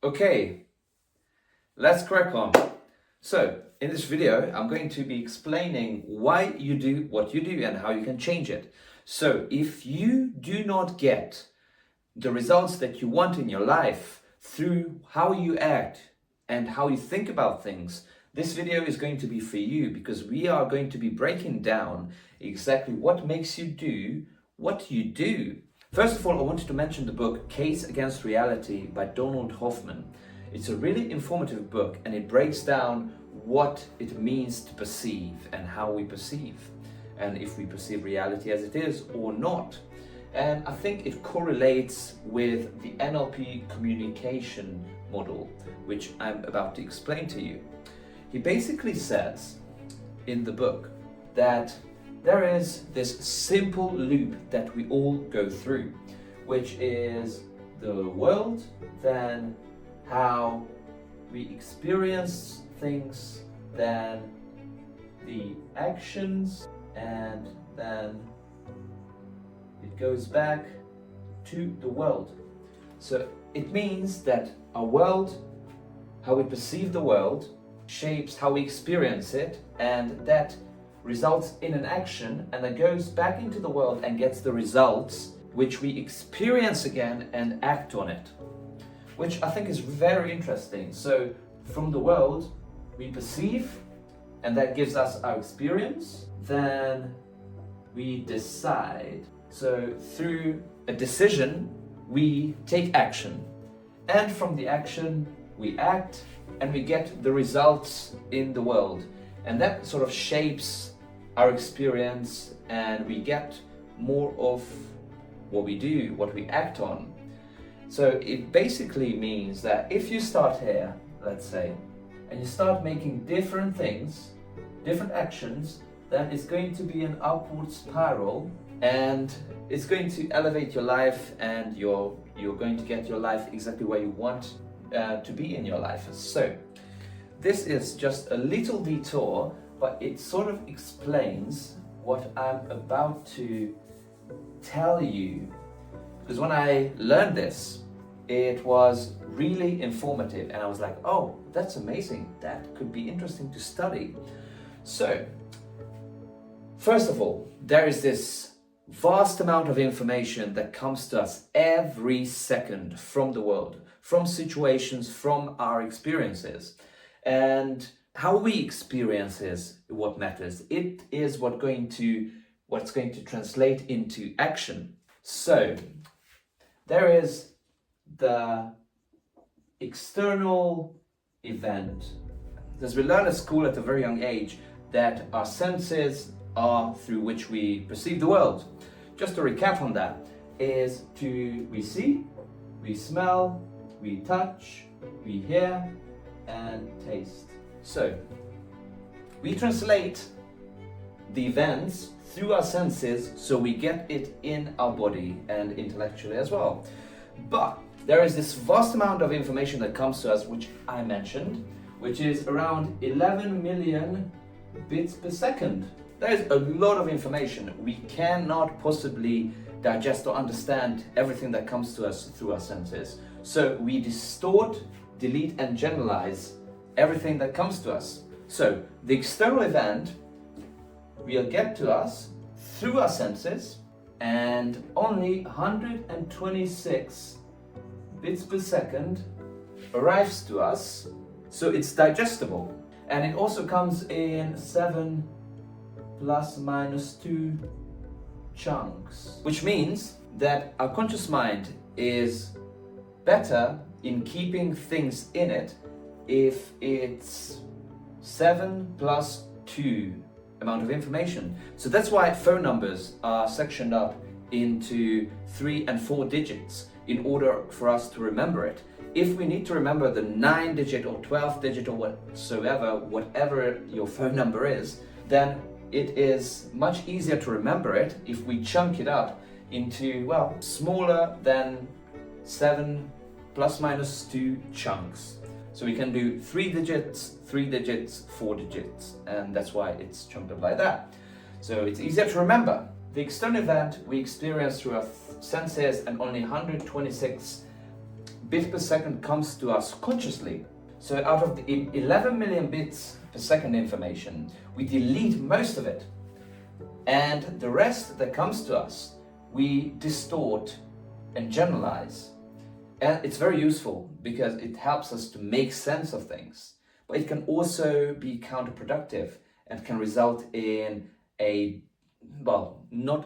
Okay, let's crack on. So, in this video, I'm going to be explaining why you do what you do and how you can change it. So, if you do not get the results that you want in your life through how you act and how you think about things, this video is going to be for you, because we are going to be breaking down exactly what makes you do what you do. First of all, I wanted to mention the book Case Against Reality by Donald Hoffman. It's a really informative book, and it breaks down what it means to perceive and how we perceive, and if we perceive reality as it is or not. And I think it correlates with the NLP communication model, which I'm about to explain to you. He basically says in the book that there is this simple loop that we all go through, which is the world, then how we experience things, then the actions, and then it goes back to the world. So it means that our world, how we perceive the world, shapes how we experience it, and that results in an action, and then goes back into the world and gets the results which we experience again and act on it, which I think is very interesting. So from the world we perceive, and that gives us our experience, then we decide. So through a decision we take action, and from the action we act, and we get the results in the world, and that sort of shapes our experience, and we get more of what we do, what we act on. So it basically means that if you start here, let's say, and you start making different things, different actions, then it's going to be an upward spiral, and it's going to elevate your life, and you're going to get your life exactly where you want to be in your life. So this is just a little detour, but it sort of explains what I'm about to tell you. Because when I learned this, it was really informative, and I was like, oh, that's amazing. That could be interesting to study. So, first of all, there is this vast amount of information that comes to us every second from the world, from situations, from our experiences. And how we experience is what matters. It is what's going to translate into action. So there is the external event. As we learn at school at a very young age, that our senses are through which we perceive the world. Just to recap on that, we see, we smell, we touch, we hear, and taste. So we translate the events through our senses, so we get it in our body and intellectually as well. But there is this vast amount of information that comes to us, which I mentioned, which is around 11 million bits per second. There is a lot of information. We cannot possibly digest or understand everything that comes to us through our senses. So we distort, delete, and generalize everything that comes to us. So the external event will get to us through our senses, and only 126 bits per second arrives to us, so it's digestible. And it also comes in 7 ± 2 chunks, which means that our conscious mind is better in keeping things in it if it's 7 + 2 amount of information. So that's why phone numbers are sectioned up into 3 and 4 digits in order for us to remember it. If we need to remember the 9-digit or 12-digit or whatever your phone number is, then it is much easier to remember it if we chunk it up into, well, smaller than 7 ± 2 chunks. So we can do 3 digits, 3 digits, 4 digits, and that's why it's chunked up like that. So it's easier to remember. The external event we experience through our senses, and only 126 bit per second comes to us consciously. So out of the 11 million bits per second information, we delete most of it. And the rest that comes to us, we distort and generalize. And it's very useful because it helps us to make sense of things. But it can also be counterproductive and can result in a, well, not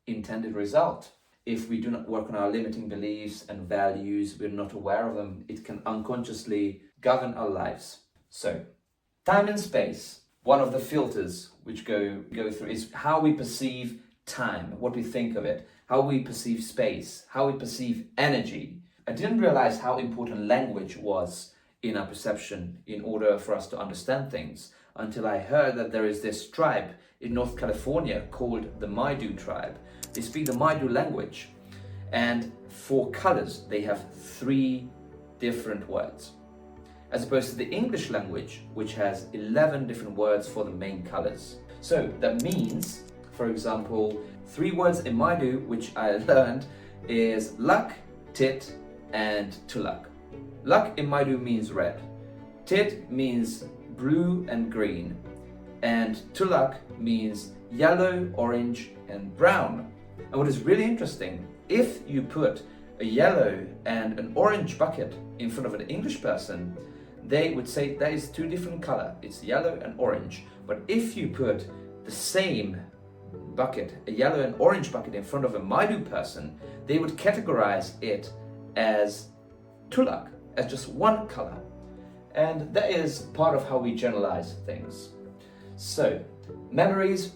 intended result. If we do not work on our limiting beliefs and values, we're not aware of them, it can unconsciously govern our lives. So, time and space, one of the filters which go through is how we perceive time, what we think of it, how we perceive space, how we perceive energy. I didn't realize how important language was in our perception in order for us to understand things until I heard that there is this tribe in North California called the Maidu tribe. They speak the Maidu language, and for colors they have 3 different words, as opposed to the English language, which has 11 different words for the main colors. So that means, for example, 3 words in Maidu which I learned is luck, tit, and tulak. Luck in Maidu means red, tit means blue and green, and tulak means yellow, orange, and brown. And what is really interesting, if you put a yellow and an orange bucket in front of an English person, they would say that is 2 different colors. It's yellow and orange. But if you put the same bucket, a yellow and orange bucket, in front of a Maidu person, they would categorize it as tulak, as just 1 color. And that is part of how we generalize things. So, memories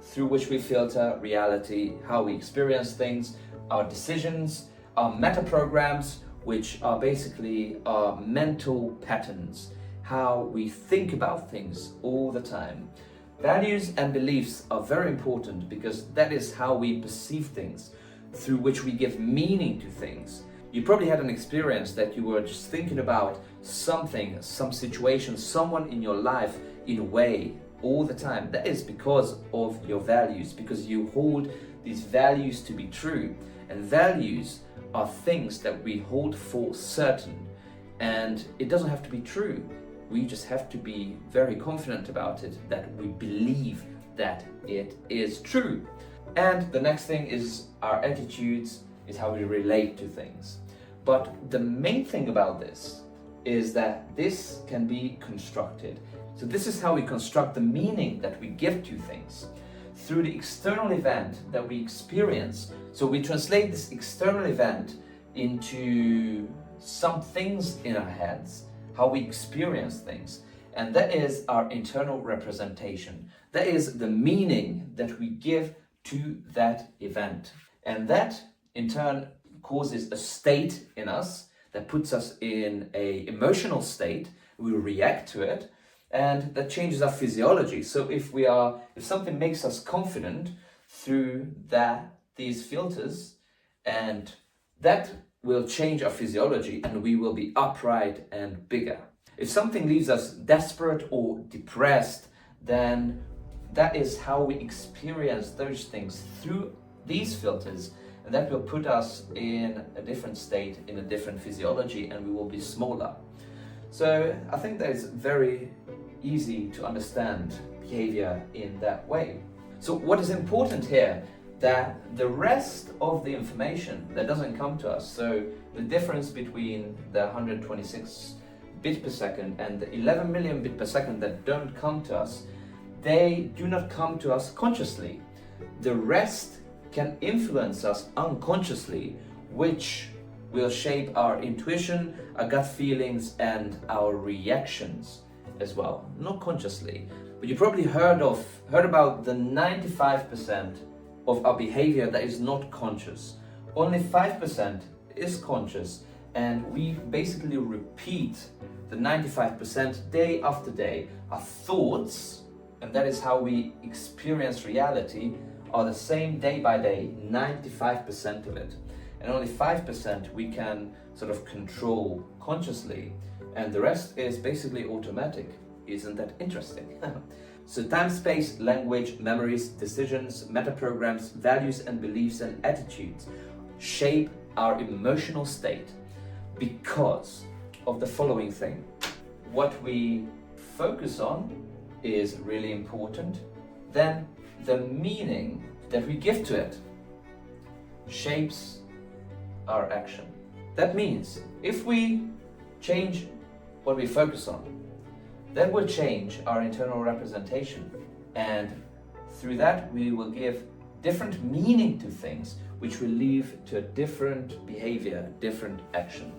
through which we filter reality, how we experience things, our decisions, our meta programs, which are basically our mental patterns, how we think about things all the time. Values and beliefs are very important because that is how we perceive things, through which we give meaning to things. You probably had an experience that you were just thinking about something, some situation, someone in your life in a way all the time. That is because of your values, because you hold these values to be true. And values are things that we hold for certain. And it doesn't have to be true. We just have to be very confident about it, that we believe that it is true. And the next thing is our attitudes, is how we relate to things. But the main thing about this is that this can be constructed. So this is how we construct the meaning that we give to things through the external event that we experience. So we translate this external event into some things in our heads, how we experience things. And that is our internal representation. That is the meaning that we give to that event. And that in turn causes a state in us that puts us in an emotional state. We react to it, and that changes our physiology. So if something makes us confident through these filters, and that will change our physiology, and we will be upright and bigger. If something leaves us desperate or depressed, then that is how we experience those things through these filters, and that will put us in a different state, in a different physiology, and we will be smaller. So I think that is very easy to understand behavior in that way. So what is important here, that the rest of the information that doesn't come to us, so the difference between the 126 bit per second and the 11 million bit per second that don't come to us, they do not come to us consciously. The rest can influence us unconsciously, which will shape our intuition, our gut feelings, and our reactions as well, not consciously. But you probably heard about the 95% of our behavior that is not conscious. Only 5% is conscious, and we basically repeat the 95% day after day. Our thoughts, and that is how we experience reality, are the same day by day, 95% of it. And only 5% we can sort of control consciously, and the rest is basically automatic. Isn't that interesting? So time, space, language, memories, decisions, meta-programs, values and beliefs and attitudes shape our emotional state. because of the following thing. What we focus on is really important. Then the meaning that we give to it shapes our action. That means if we change what we focus on, that will change our internal representation, and through that we will give different meaning to things, which will lead to a different behavior, different action.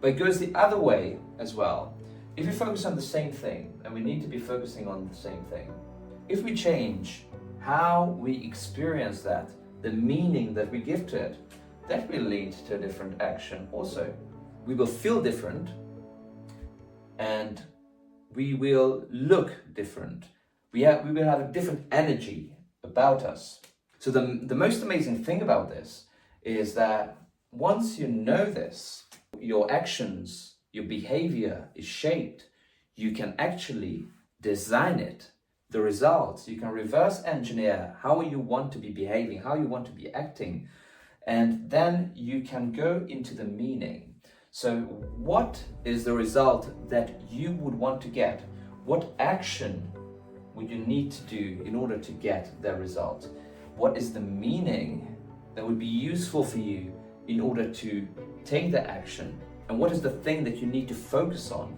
But it goes the other way as well. If we focus on the same thing, and we need to be focusing on the same thing, if we change how we experience that, the meaning that we give to it, that will lead to a different action also. We will feel different, and we will look different. We will have a different energy about us. So the most amazing thing about this is that once you know this, your actions, your behavior is shaped. You can actually design it, the results. You can reverse engineer how you want to be behaving, how you want to be acting, and then you can go into the meaning. So what is the result that you would want to get? What action would you need to do in order to get that result? What is the meaning that would be useful for you in order to take the action? And what is the thing that you need to focus on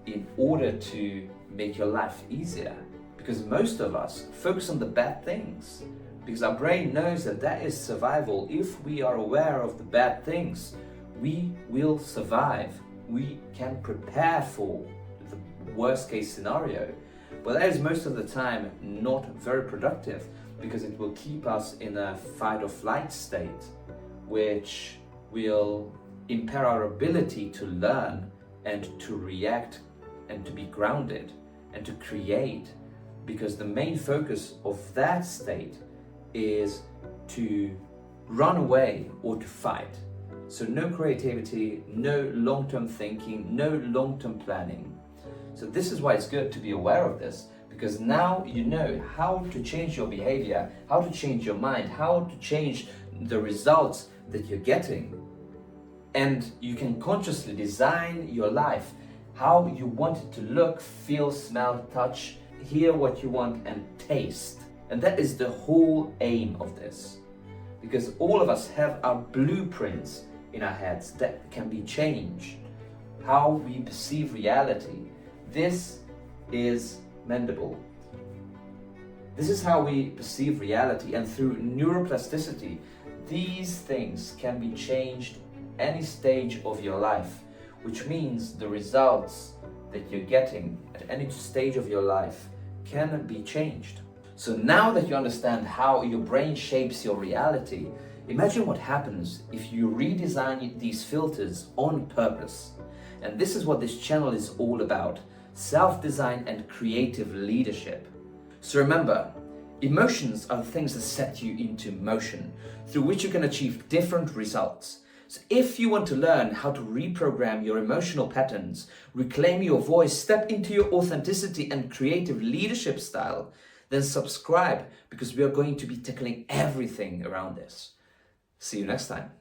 in order to make your life easier? Because most of us focus on the bad things, because our brain knows that that is survival. If we are aware of the bad things, we will survive. We can prepare for the worst case scenario. But that is most of the time not very productive, because it will keep us in a fight or flight state, which will impair our ability to learn and to react and to be grounded and to create, because the main focus of that state is to run away or to fight. So no creativity, no long-term thinking, no long-term planning. So this is why it's good to be aware of this, because now you know how to change your behavior, how to change your mind, how to change the results that you're getting. And you can consciously design your life, how you want it to look, feel, smell, touch, hear what you want, and taste. And that is the whole aim of this. Because all of us have our blueprints in our heads that can be changed. How we perceive reality, this is mendable. This is how we perceive reality, and through neuroplasticity, these things can be changed any stage of your life, which means the results that you're getting at any stage of your life can be changed. So now that you understand how your brain shapes your reality, imagine what happens if you redesign these filters on purpose. And this is what this channel is all about: self-design and creative leadership. So remember, emotions are the things that set you into motion, through which you can achieve different results. So if you want to learn how to reprogram your emotional patterns, reclaim your voice, step into your authenticity and creative leadership style, then subscribe, because we are going to be tackling everything around this. See you next time.